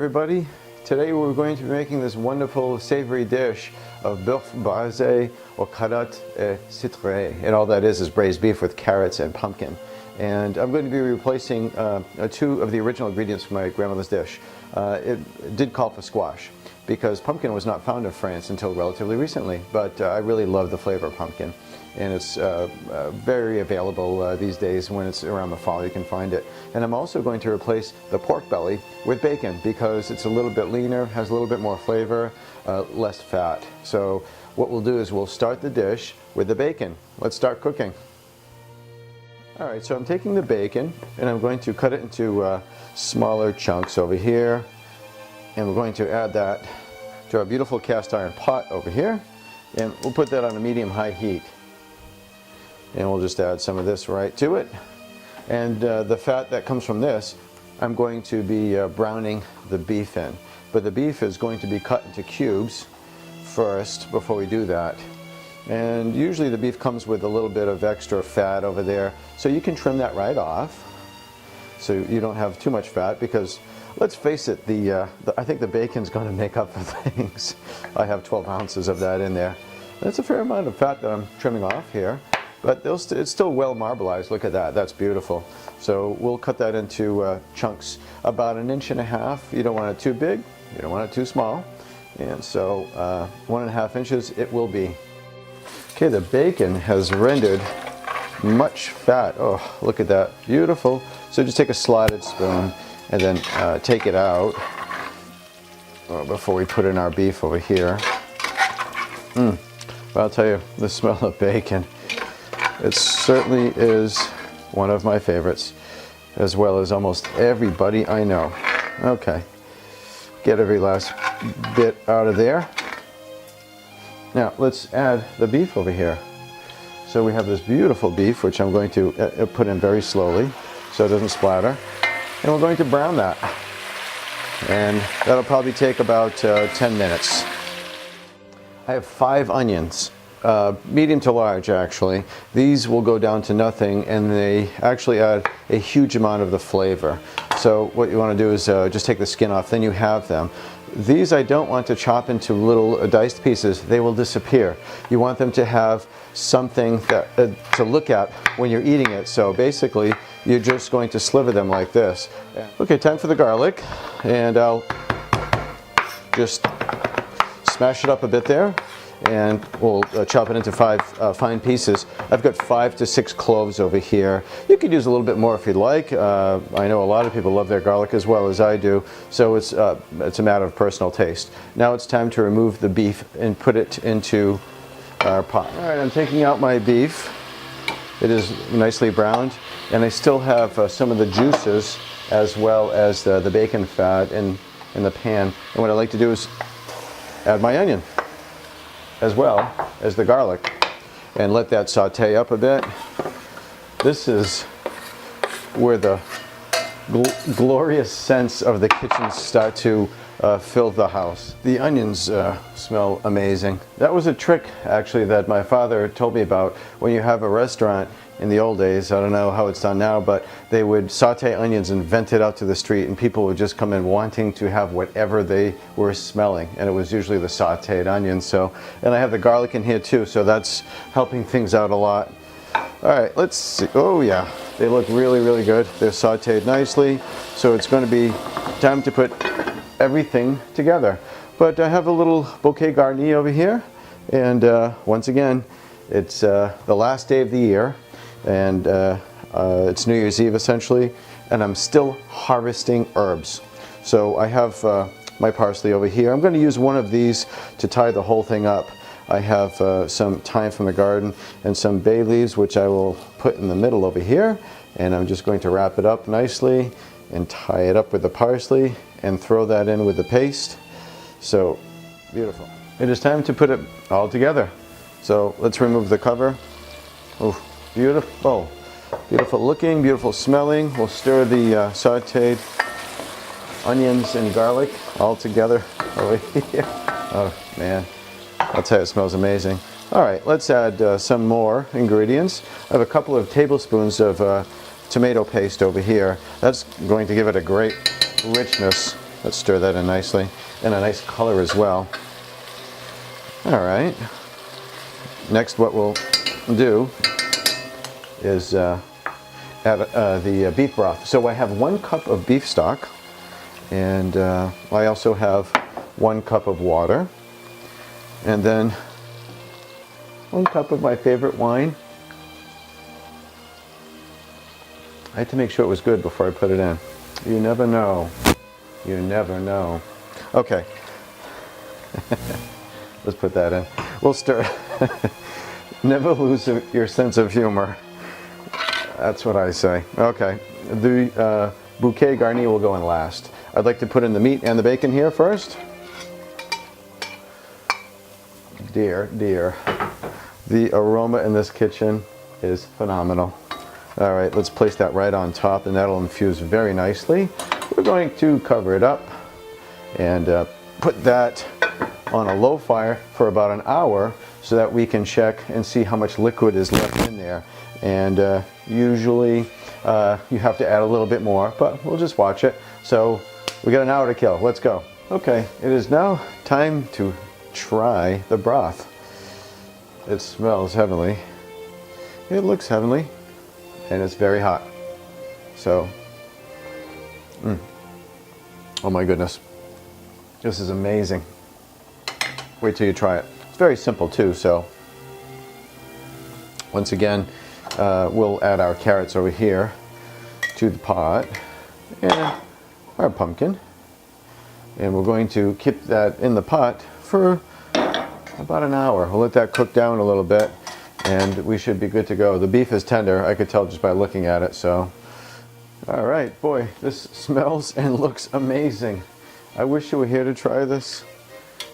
everybody. Today we're going to be making this wonderful savory dish of Boeuf, Braise, or carottes et citron. And all that is braised beef with carrots and pumpkin. And I'm going to be replacing two of the original ingredients from my grandmother's dish. It did call for squash because pumpkin was not found in France until relatively recently, but I really love the flavor of pumpkin. And it's very available these days. When it's around the fall you can find it. And I'm also going to replace the pork belly with bacon because it's a little bit leaner, has a little bit more flavor, less fat. So what we'll do is we'll start the dish with the bacon. Let's start cooking. Alright, so I'm taking the bacon and I'm going to cut it into smaller chunks over here. And we're going to add that to our beautiful cast iron pot over here. And we'll put that on a medium-high heat. And we'll just add some of this right to it. And the fat that comes from this, I'm going to be browning the beef in. But the beef is going to be cut into cubes first before we do that. And usually the beef comes with a little bit of extra fat over there. So you can trim that right off so you don't have too much fat, because let's face it, I think the bacon's going to make up for things. I have 12 ounces of that in there. That's a fair amount of fat that I'm trimming off here. But it's still well marbleized. Look at that. That's beautiful. So we'll cut that into chunks about 1.5 inches. You don't want it too big. You don't want it too small. And so 1.5 inches it will be. Okay, the bacon has rendered much fat. Oh, look at that. Beautiful. So just take a slotted spoon and then take it out before we put in our beef over here. Well, I'll tell you, the smell of bacon. It certainly is one of my favorites, as well as almost everybody I know. Okay, get every last bit out of there. Now let's add the beef over here. So we have this beautiful beef, which I'm going to put in very slowly so it doesn't splatter. And we're going to brown that. And that'll probably take about 10 minutes. I have 5 onions. Medium to large, actually. These will go down to nothing, and they actually add a huge amount of the flavor. So what you want to do is just take the skin off, then you have them. These I don't want to chop into little diced pieces. They will disappear. You want them to have something that, to look at when you're eating it. So basically you're just going to sliver them like this. Okay, time for the garlic, and I'll just smash it up a bit there. And we'll chop it into 5 fine pieces. I've got 5 to 6 cloves over here. You could use a little bit more if you'd like. I know a lot of people love their garlic as well as I do, so it's a matter of personal taste. Now it's time to remove the beef and put it into our pot. All right, I'm taking out my beef. It is nicely browned, and I still have some of the juices as well as the bacon fat in the pan. And what I like to do is add my onion as well as the garlic and let that saute up a bit. This is where the glorious scents of the kitchen start to fill the house. The onions smell amazing. That was a trick actually that my father told me about. When you have a restaurant in the old days, I don't know how it's done now, but they would saute onions and vent it out to the street, and people would just come in wanting to have whatever they were smelling, and it was usually the sauteed onions. So, and I have the garlic in here too, so that's helping things out a lot. All right, let's see. Oh yeah, they look really, really good. They're sauteed nicely, so it's going to be time to put everything together. But I have a little bouquet garni over here, and once again, it's the last day of the year. And it's New Year's Eve essentially, and I'm still harvesting herbs. So I have my parsley over here. I'm going to use one of these to tie the whole thing up. I have some thyme from the garden and some bay leaves, which I will put in the middle over here, and I'm just going to wrap it up nicely and tie it up with the parsley and throw that in with the paste. So beautiful. It is time to put it all together. So let's remove the cover. Ooh. Beautiful, beautiful looking, beautiful smelling. We'll stir the sauteed onions and garlic all together over here. Oh man, I'll tell you, it smells amazing. All right, let's add some more ingredients. I have a couple of tablespoons of tomato paste over here. That's going to give it a great richness Let's stir that in nicely. And a nice color as well. All right. Next, what we'll do is add the beef broth. So I have 1 cup of beef stock, and I also have 1 cup of water, and then 1 cup of my favorite wine. I had to make sure it was good before I put it in. You never know. You never know. Okay. Let's put that in. We'll stir. Never lose your sense of humor. That's what I say. Okay. The bouquet garni will go in last. I'd like to put in the meat and the bacon here first. Dear, dear. The aroma in this kitchen is phenomenal. All right, let's place that right on top, and that'll infuse very nicely. We're going to cover it up and put that on a low fire for about an hour so that we can check and see how much liquid is left in there. And usually you have to add a little bit more, but we'll just watch it. So we got an hour to kill. Let's go. Okay, it is now time to try the broth. It smells heavenly. It looks heavenly. And it's very hot. So, oh my goodness. This is amazing. Wait till you try it. It's very simple too, so. Once again, we'll add our carrots over here to the pot. And our pumpkin. And we're going to keep that in the pot for about an hour. We'll let that cook down a little bit, and we should be good to go. The beef is tender, I could tell just by looking at it, so. All right, boy, this smells and looks amazing. I wish you were here to try this,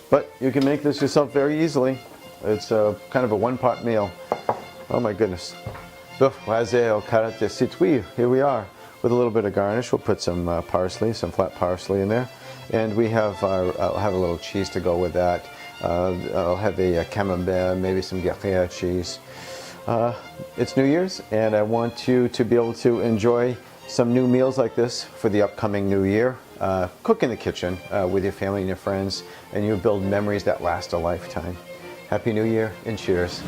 but you can make this yourself very easily. It's kind of a one-pot meal. Oh my goodness. Boeuf, braise aux carottes de citrouille. Here we are with a little bit of garnish. We'll put some parsley, some flat parsley in there. And we have I'll have a little cheese to go with that. I'll have a camembert, maybe some Gruyere cheese. It's New Year's, and I want you to be able to enjoy some new meals like this for the upcoming new year. Cook in the kitchen with your family and your friends, and you build memories that last a lifetime. Happy New Year, and cheers.